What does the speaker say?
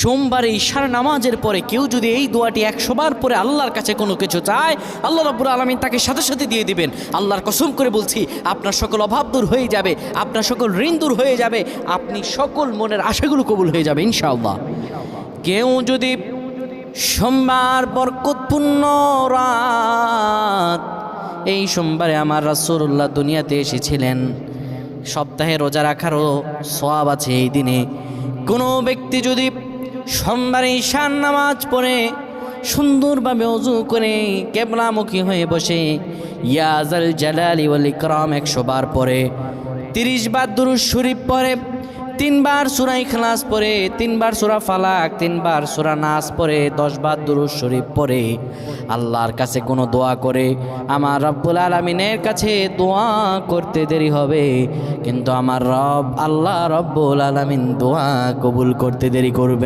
সোমবারে ঈশার নামাজের পরে কেউ যদি এই দোয়াটি 100 বার পরে আল্লাহর কাছে কোনো কিছু চায়, আল্লাহ রাব্বুল আলামিন তাকে সাথে সাথে দিয়ে দিবেন। আল্লাহর কসম করে বলছি, আপনার সকল অভাব দূর হয়ে যাবে, আপনার সকল ঋণ দূর হয়ে যাবে, আপনি সকল মনের আশাগুলো কবুল হয়ে যাবে ইনশাআল্লাহ। কেউ যদি সোমবার বরকতপূর্ণ রাত, এই সোমবারে আমার রাসূলুল্লাহ দুনিয়াতে এসেছিলেন, সপ্তাহে রোজা রাখারও সওয়াব আছে এই দিনে। কোনো ব্যক্তি যদি সোমবারে ঈশার নামাজ পড়ে সুন্দরভাবে ওযু করে কিবলামুখী হয়ে বসে ইয়া যাল জালালি ওয়াল ইকরাম 100 বার পড়ে, 30 বার দুরূদ শরীফ পড়ে, 3 বার সূরা ইখলাস পড়ে, 3 বার সূরা ফালাক, 3 বার সূরা নাস পড়ে, 10 বার দুরূদ শরীফ পড়ে, আল্লাহর কাছে কোনো দোয়া করে, আমার রব্বুল আলামিনের কাছে দোয়া করতে দেরি হবে, কিন্তু আমার রব আল্লাহ রব্বুল আলামিন দোয়া কবুল করতে দেরি করবে।